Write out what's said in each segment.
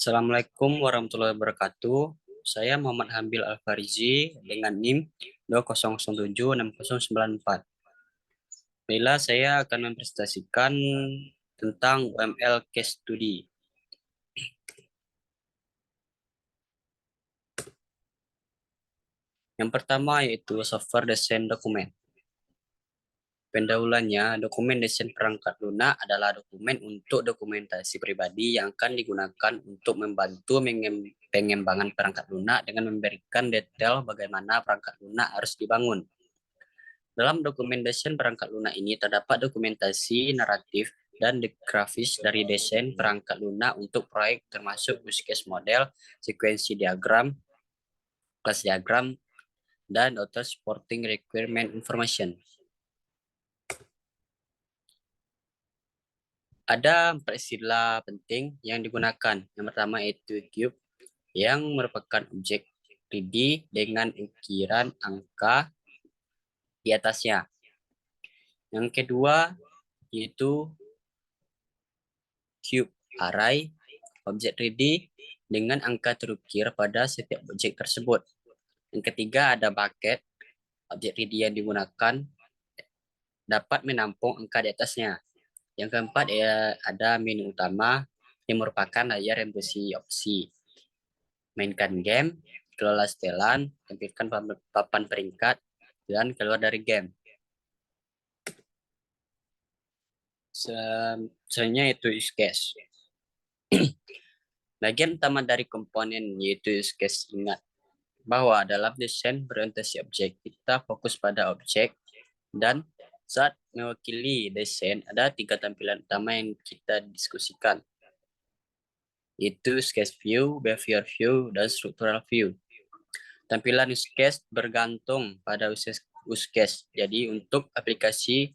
Assalamualaikum warahmatullahi wabarakatuh. Saya Muhammad Hambil Alfarizi dengan NIM 200769094. Bila saya akan mempresentasikan tentang UML Case Study. Yang pertama yaitu software desain dokumen. Pendahuluannya, dokumen desain perangkat lunak adalah dokumen untuk dokumentasi pribadi yang akan digunakan untuk membantu pengembangan perangkat lunak dengan memberikan detail bagaimana perangkat lunak harus dibangun. Dalam dokumen desain perangkat lunak ini terdapat dokumentasi naratif dan grafis dari desain perangkat lunak untuk proyek termasuk use case model, sekuensi diagram, kelas diagram, dan other supporting requirement information. Ada 4 istilah penting yang digunakan. Yang pertama yaitu cube, yang merupakan objek 3D dengan ukiran angka di atasnya. Yang kedua yaitu cube array, objek 3D dengan angka terukir pada setiap objek tersebut. Yang ketiga ada bucket, objek 3D yang digunakan dapat menampung angka di atasnya. Yang keempat ada menu utama yang merupakan layar yang berisi opsi. Mainkan game, kelola setelan, tampilkan papan peringkat, dan keluar dari game. Selanjutnya itu use case. Bagian utama dari komponen yaitu use case. Ingat bahwa dalam desain berorientasi objek, kita fokus pada objek, dan saat mewakili desain ada 3 tampilan utama yang kita diskusikan, yaitu use case view, behavior view, dan structural view. Tampilan use case bergantung pada use case. Jadi untuk aplikasi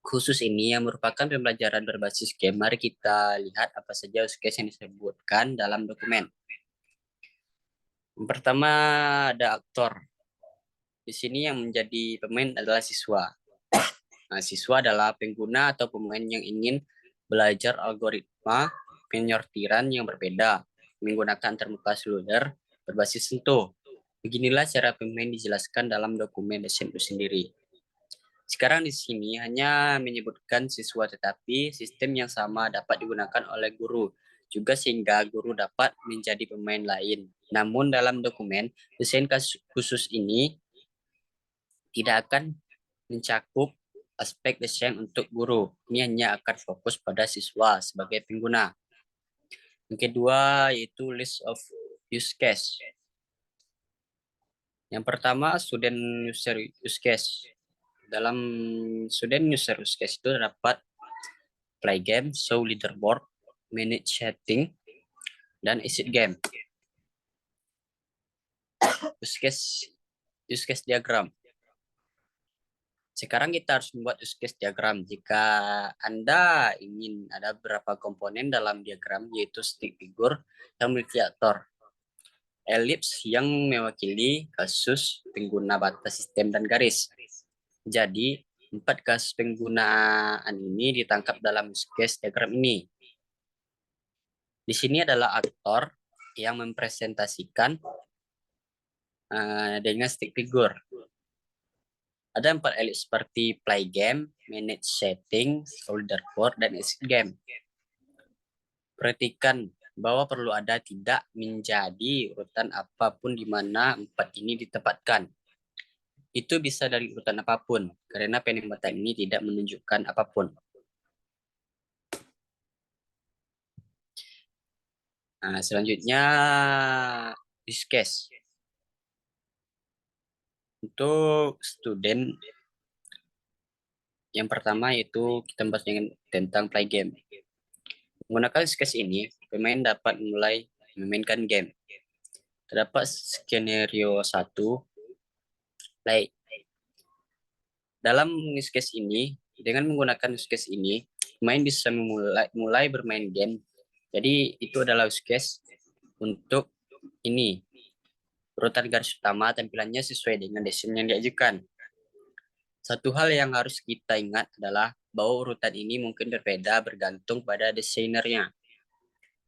khusus ini yang merupakan pembelajaran berbasis game, mari kita lihat apa saja use case yang disebutkan dalam dokumen. Yang pertama ada aktor. Di sini yang menjadi pemain adalah siswa. Nah, siswa adalah pengguna atau pemain yang ingin belajar algoritma penyortiran yang berbeda menggunakan termuka seluler berbasis sentuh. Beginilah cara pemain dijelaskan dalam dokumen desain itu sendiri. Sekarang di sini hanya menyebutkan siswa, tetapi sistem yang sama dapat digunakan oleh guru juga sehingga guru dapat menjadi pemain lain. Namun dalam dokumen desain khusus ini tidak akan mencakup aspek desain untuk guru. Ini hanya akan fokus pada siswa sebagai pengguna. Yang kedua yaitu list of use case. Yang pertama student user use case. Dalam student user use case itu terdapat play game, show leaderboard, manage chatting, dan exit game. Use case diagram. Sekarang kita harus membuat use case diagram. Jika Anda ingin ada beberapa komponen dalam diagram, yaitu stick figure yang memiliki aktor, elips yang mewakili kasus pengguna batas sistem dan garis. Jadi, 4 kasus penggunaan ini ditangkap dalam use case diagram ini. Di sini adalah aktor yang mempresentasikan dengan stick figure. Ada 4 elips seperti play game, manage setting, leaderboard, dan exit game. Perhatikan bahwa perlu ada tidak menjadi urutan apapun di mana 4 ini ditempatkan. Itu bisa dari urutan apapun, karena penempatan ini tidak menunjukkan apapun. Nah, selanjutnya use case. Untuk student, yang pertama yaitu kita bahas tentang play game. Menggunakan use case ini, pemain dapat mulai memainkan game. Terdapat skenario 1, play. Dalam use case ini, dengan menggunakan use case ini, pemain bisa mulai bermain game. Jadi itu adalah use case untuk ini. Urutan garis utama tampilannya sesuai dengan desain yang diajukan. Satu hal yang harus kita ingat adalah bahwa urutan ini mungkin berbeda bergantung pada desainernya.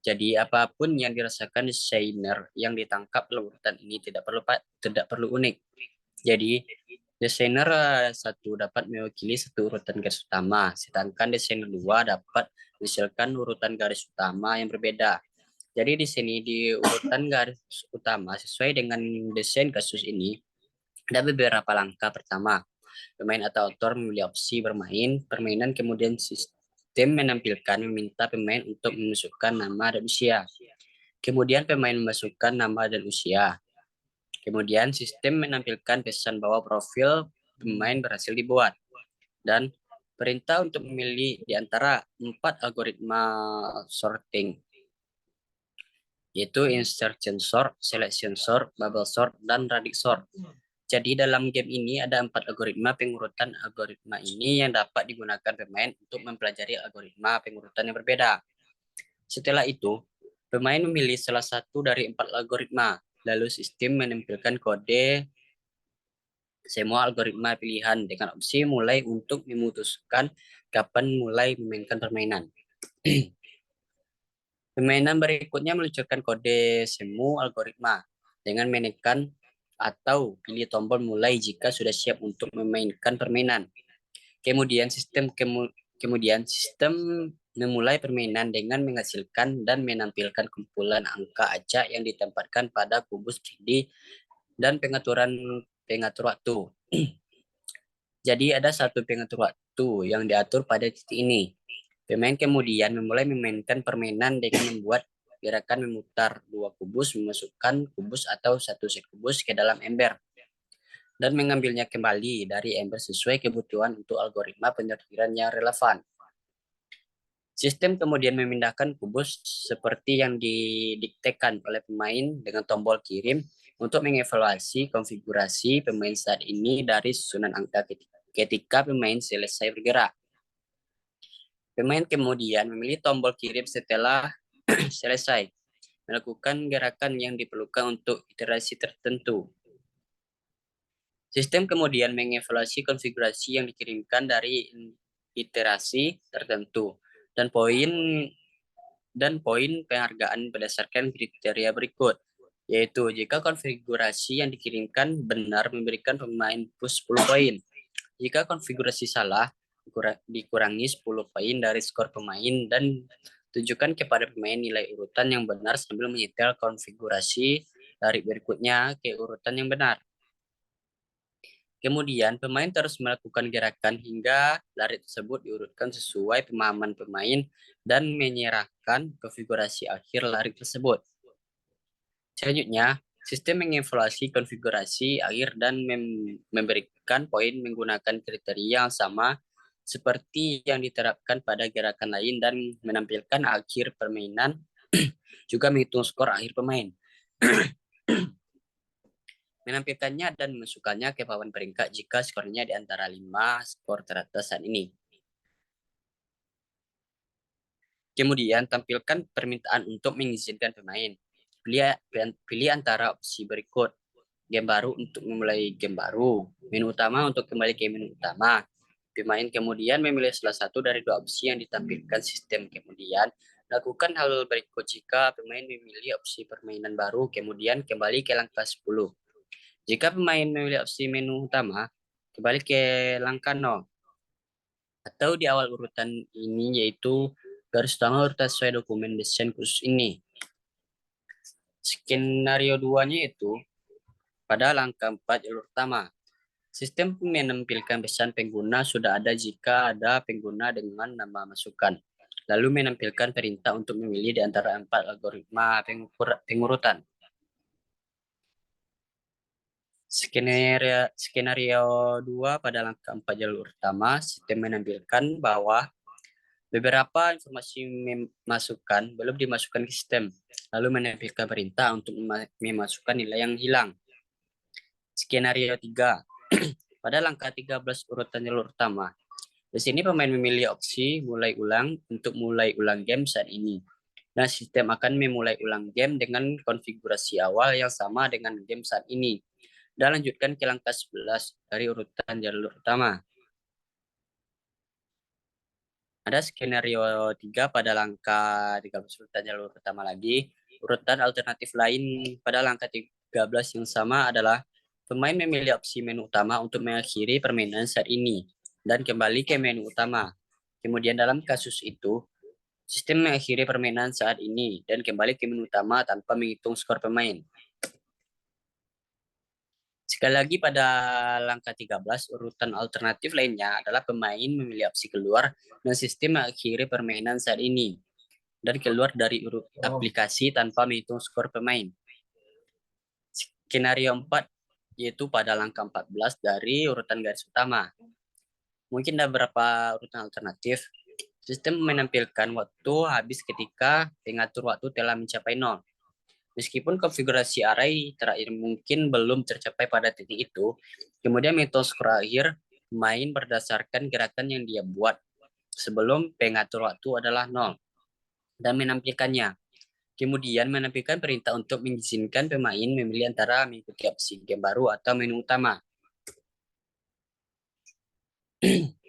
Jadi apapun yang dirasakan desainer yang ditangkap dalam urutan ini tidak perlu unik. Jadi desainer satu dapat mewakili satu urutan garis utama, sedangkan desainer dua dapat menghasilkan urutan garis utama yang berbeda. Jadi di sini di urutan garis utama sesuai dengan desain kasus ini ada beberapa langkah. Pertama, pemain atau autor memilih opsi bermain permainan, kemudian sistem menampilkan meminta pemain untuk memasukkan nama dan usia. Kemudian pemain memasukkan nama dan usia. Kemudian sistem menampilkan pesan bahwa profil pemain berhasil dibuat dan perintah untuk memilih di antara 4 algoritma sorting, yaitu insertion sort, selection sort, bubble sort, dan radix sort. Jadi dalam game ini ada 4 algoritma pengurutan. Algoritma ini yang dapat digunakan pemain untuk mempelajari algoritma pengurutan yang berbeda. Setelah itu, pemain memilih salah satu dari 4 algoritma. Lalu sistem menampilkan kode semua algoritma pilihan dengan opsi mulai untuk memutuskan kapan mulai memainkan permainan. Permainan berikutnya meluncurkan kode semu algoritma dengan menekan atau pilih tombol mulai jika sudah siap untuk memainkan permainan. Kemudian sistem memulai permainan dengan menghasilkan dan menampilkan kumpulan angka acak yang ditempatkan pada kubus 3D dan pengatur waktu. Jadi ada satu pengatur waktu yang diatur pada titik ini. Pemain kemudian memulai memainkan permainan dengan membuat gerakan memutar 2 kubus, memasukkan kubus atau 1 set kubus ke dalam ember, dan mengambilnya kembali dari ember sesuai kebutuhan untuk algoritma penyortiran yang relevan. Sistem kemudian memindahkan kubus seperti yang didiktekan oleh pemain dengan tombol kirim untuk mengevaluasi konfigurasi pemain saat ini dari susunan angka ketika pemain selesai bergerak. Pemain kemudian memilih tombol kirim setelah selesai melakukan gerakan yang diperlukan untuk iterasi tertentu. Sistem kemudian mengevaluasi konfigurasi yang dikirimkan dari iterasi tertentu dan poin penghargaan berdasarkan kriteria berikut, yaitu jika konfigurasi yang dikirimkan benar memberikan pemain plus 10 poin. Jika konfigurasi salah, dikurangi 10 poin dari skor pemain dan tunjukkan kepada pemain nilai urutan yang benar sambil menyetel konfigurasi dari berikutnya ke urutan yang benar. Kemudian pemain terus melakukan gerakan hingga lari tersebut diurutkan sesuai pemahaman pemain dan menyerahkan konfigurasi akhir lari tersebut. Selanjutnya, sistem mengevaluasi konfigurasi akhir dan memberikan poin menggunakan kriteria yang sama seperti yang diterapkan pada gerakan lain dan menampilkan akhir permainan juga menghitung skor akhir pemain. Menampilkannya dan memasukkannya ke papan peringkat jika skornya di antara 5 skor teratas saat ini. Kemudian tampilkan permintaan untuk mengizinkan pemain. Pilih antara opsi berikut. Game baru untuk memulai game baru. Menu utama untuk kembali ke menu utama. Pemain kemudian memilih salah satu dari 2 opsi yang ditampilkan sistem. Kemudian lakukan hal berikut jika pemain memilih opsi permainan baru, kemudian kembali ke langkah 10. Jika pemain memilih opsi menu utama, kembali ke langkah 0. Atau di awal urutan ini, yaitu garis utama urutan sesuai dokumen desain khusus ini. Skenario 2-nya itu pada langkah 4 jalur utama. Sistem menampilkan pesan pengguna sudah ada jika ada pengguna dengan nama masukan. Lalu menampilkan perintah untuk memilih di antara 4 algoritma pengurutan. Skenario 2 pada langkah 4 jalur utama, sistem menampilkan bahwa beberapa informasi masukan belum dimasukkan ke sistem, lalu menampilkan perintah untuk memasukkan nilai yang hilang. Skenario 3 pada langkah 13 urutan jalur utama. Di sini pemain memilih opsi mulai ulang untuk mulai ulang game saat ini. Dan sistem akan memulai ulang game dengan konfigurasi awal yang sama dengan game saat ini. Dan lanjutkan ke langkah 11 dari urutan jalur utama. Ada skenario 3 pada langkah 13 urutan jalur pertama lagi. Urutan alternatif lain pada langkah 13 yang sama adalah pemain memilih opsi menu utama untuk mengakhiri permainan saat ini dan kembali ke menu utama. Kemudian dalam kasus itu, sistem mengakhiri permainan saat ini dan kembali ke menu utama tanpa menghitung skor pemain. Sekali lagi pada langkah 13, urutan alternatif lainnya adalah pemain memilih opsi keluar dan sistem mengakhiri permainan saat ini dan keluar dari aplikasi tanpa menghitung skor pemain. Skenario 4 yaitu pada langkah 14 dari urutan garis utama. Mungkin ada beberapa urutan alternatif. Sistem menampilkan waktu habis ketika pengatur waktu telah mencapai 0. Meskipun konfigurasi array terakhir mungkin belum tercapai pada titik itu, kemudian metode skor akhir main berdasarkan gerakan yang dia buat sebelum pengatur waktu adalah 0 dan menampilkannya. Kemudian menampilkan perintah untuk mengizinkan pemain memilih antara mengikuti opsi game baru atau menu utama.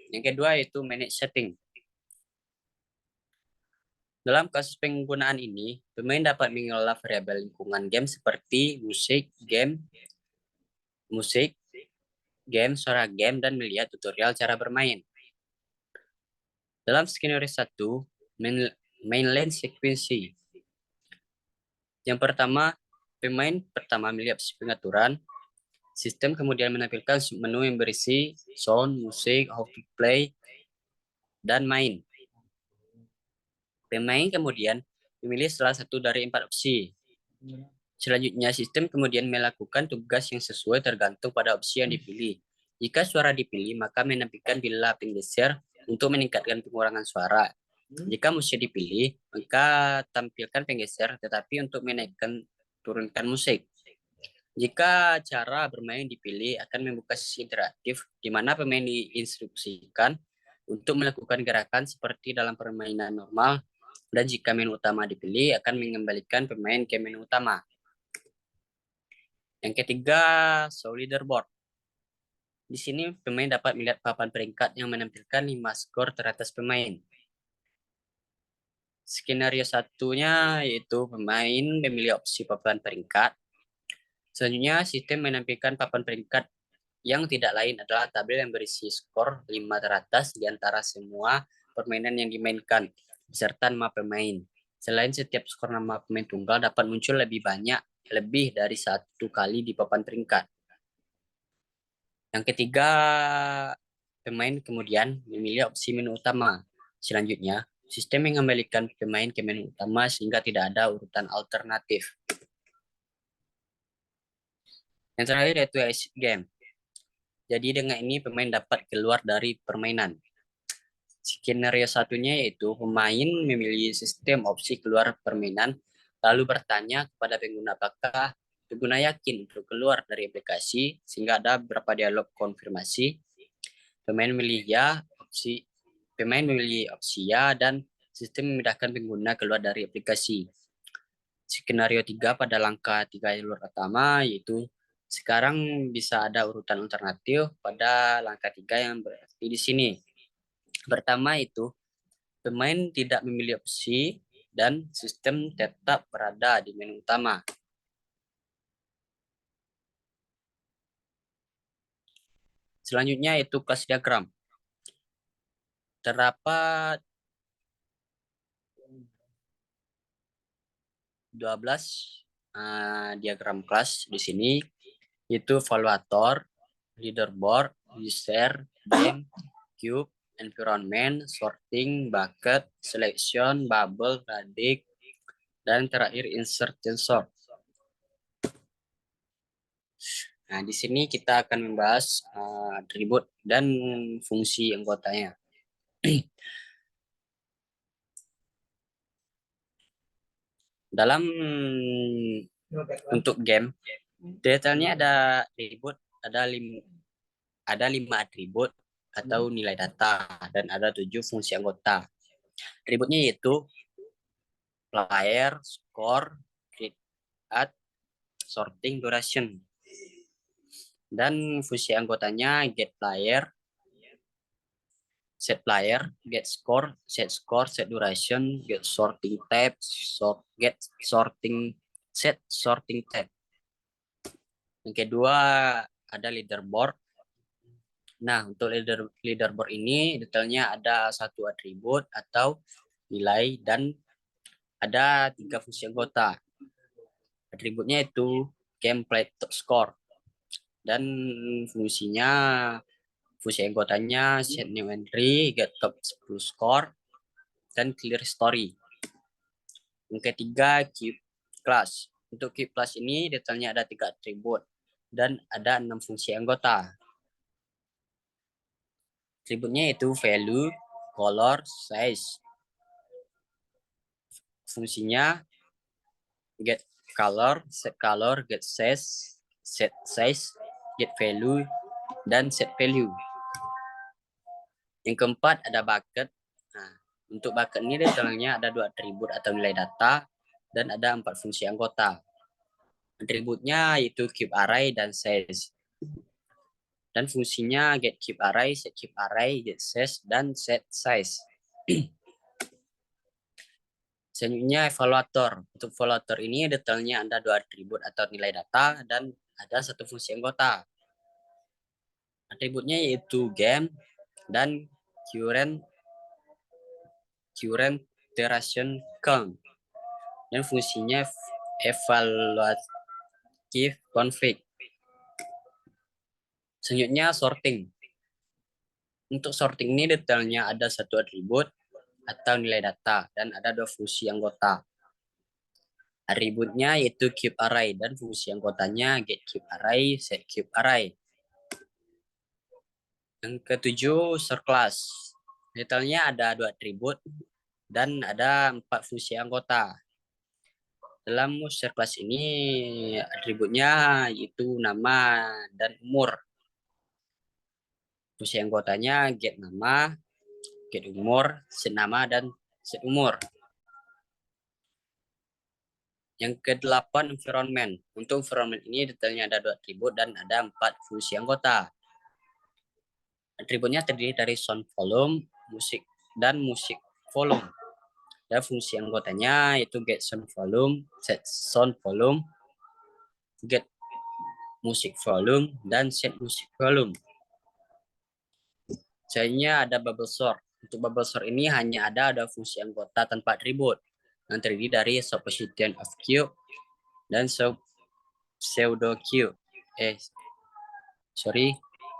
Yang kedua yaitu manage setting. Dalam kasus penggunaan ini, pemain dapat mengelola variabel lingkungan game seperti musik, game, suara game, dan melihat tutorial cara bermain. Dalam skenario 1, mainline sequency. Yang pertama, pemain pertama melihat opsi pengaturan. Sistem kemudian menampilkan menu yang berisi sound, musik, how to play, dan main. Pemain kemudian memilih salah satu dari 4 opsi. Selanjutnya, sistem kemudian melakukan tugas yang sesuai tergantung pada opsi yang dipilih. Jika suara dipilih, maka menampilkan bila penggeser untuk meningkatkan pengurangan suara. Jika musik dipilih, maka tampilkan penggeser tetapi untuk menaikkan turunkan musik. Jika cara bermain dipilih, akan membuka sisi interaktif di mana pemain diinstruksikan untuk melakukan gerakan seperti dalam permainan normal, dan jika menu utama dipilih, akan mengembalikan pemain ke menu utama. Yang ketiga, show leaderboard. Di sini pemain dapat melihat papan peringkat yang menampilkan 5 skor teratas pemain. Skenario satunya yaitu pemain memilih opsi papan peringkat. Selanjutnya, sistem menampilkan papan peringkat yang tidak lain adalah tabel yang berisi skor 5 teratas di antara semua permainan yang dimainkan, beserta nama pemain. Selain setiap skor nama pemain tunggal dapat muncul lebih dari satu kali di papan peringkat. Yang ketiga, pemain kemudian memilih opsi menu utama. Selanjutnya, sistem mengembalikan pemain ke menu utama sehingga tidak ada urutan alternatif. Yang terakhir yaitu exit game. Jadi dengan ini pemain dapat keluar dari permainan. Skenario satunya yaitu pemain memilih sistem opsi keluar permainan, lalu bertanya kepada pengguna apakah pengguna yakin untuk keluar dari aplikasi, sehingga ada beberapa dialog konfirmasi. Pemain memilih opsi ya, dan sistem memudahkan pengguna keluar dari aplikasi. Skenario 3 pada langkah 3 jalur pertama yaitu sekarang bisa ada urutan alternatif pada langkah 3 yang berarti di sini. Pertama itu pemain tidak memilih opsi dan sistem tetap berada di menu utama. Selanjutnya itu kelas diagram. Terdapat 12 diagram kelas di sini, yaitu evaluator, leaderboard, user, game, cube, environment, sorting, bucket, selection, bubble, radic, dan terakhir insert dan sort. Nah, di sini kita akan membahas atribut dan fungsi anggotanya. Dalam untuk game, detailnya ada atribut, ada 5 atribut atau nilai data, dan ada 7 fungsi anggota. Atributnya yaitu player, score, create, add, sorting, duration. Dan fungsi anggotanya get player, set player, get score, set duration, get sorting tab, get sorting set sorting tab. Yang kedua ada leaderboard. Nah, untuk leaderboard ini detailnya ada satu atribut atau nilai dan ada 3 fungsi anggota. Atributnya itu gameplay score dan fungsinya fungsi anggotanya set new entry, get top 10 score, dan clear story. Yang ketiga keep class. Untuk keep class ini detailnya ada 3 atribut dan ada 6 fungsi anggota. Atributnya itu value, color, size. Fungsinya get color, get size, set size, get value, dan set value. Yang keempat ada bucket. Nah, untuk bucket ini detailnya ada 2 atribut atau nilai data dan ada 4 fungsi anggota. Atributnya yaitu keep array dan size. Dan fungsinya get keep array, get size, dan set size. Selanjutnya evaluator. Untuk evaluator ini detailnya ada 2 atribut atau nilai data dan ada 1 fungsi anggota. Atributnya yaitu game dan current duration count. Dan fungsinya evaluative config. Selanjutnya sorting. Untuk sorting ini detailnya ada 1 atribut atau nilai data dan ada 2 fungsi anggota. Atributnya yaitu keep array dan fungsi anggotanya get keep array, set keep array. Yang ketujuh sort class. Detailnya ada 2 atribut dan ada 4 fungsi anggota. Dalam user class ini atributnya yaitu nama dan umur. Fungsi anggotanya get nama, get umur, set nama, dan set umur. Yang ke-8 environment. Untuk environment ini detailnya ada 2 atribut dan ada 4 fungsi anggota. Atributnya terdiri dari sound volume, musik, dan musik volume. Dan fungsi anggotanya yaitu get sound volume, set sound volume, get musik volume, dan set musik volume. Selanjutnya ada bubble sort. Untuk bubble sort ini hanya ada fungsi anggota tanpa atribut yang terdiri dari supposition of cube dan pseudo cube.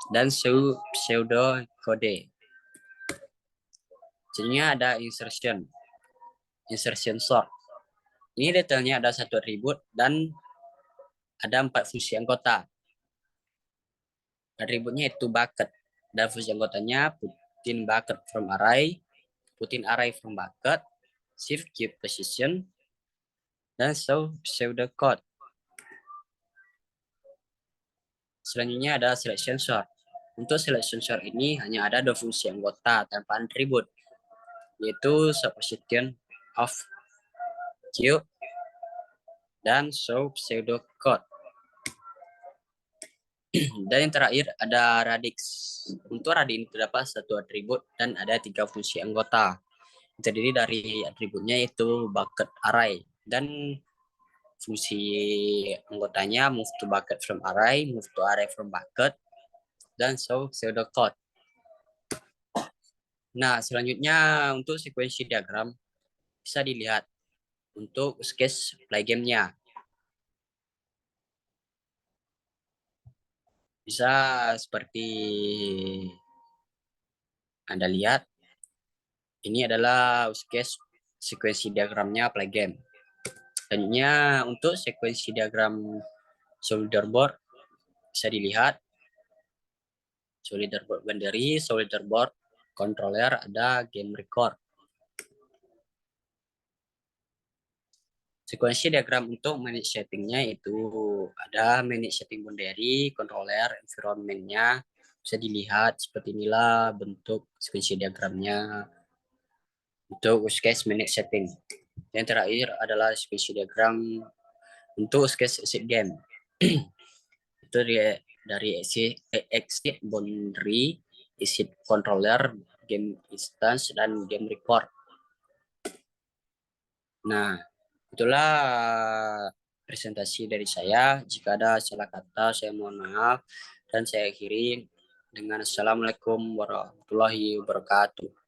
Dan pseudo kode. Selanjutnya ada insertion sort. Ini detailnya ada 1 atribut dan ada 4 fungsi anggota. Atributnya itu bucket dan fungsi anggotanya putin bucket from array, putin array from bucket, shift keep position, dan pseudo code. Selanjutnya ada selection sort. Untuk selection sort ini hanya ada 2 fungsi anggota tanpa atribut, yaitu supposition of cube dan pseudo code. Dan yang terakhir ada radix. Untuk radix ini terdapat 1 atribut dan ada 3 fungsi anggota. Terdiri dari atributnya yaitu bucket array dan fungsi anggotanya move to bucket from array, move to array from bucket, dan pseudo code. Nah, selanjutnya untuk sekuensi diagram bisa dilihat untuk use case play game-nya. Bisa seperti Anda lihat, ini adalah use case sekuensi diagramnya play game. Selanjutnya untuk sekuensi diagram leaderboard bisa dilihat leaderboard boundary, leaderboard controller, ada game record. Sekuensi diagram untuk manage settingnya itu ada manage setting boundary, controller, environment-nya. Bisa dilihat seperti inilah bentuk sekuensi diagramnya untuk use case manage setting. Yang terakhir adalah sekuensi diagram untuk use case exit game. Itu dari exit boundary, exit controller, game instance, dan game report. Nah, itulah presentasi dari saya. Jika ada salah kata, saya mohon maaf. Dan saya akhiri dengan Assalamualaikum warahmatullahi wabarakatuh.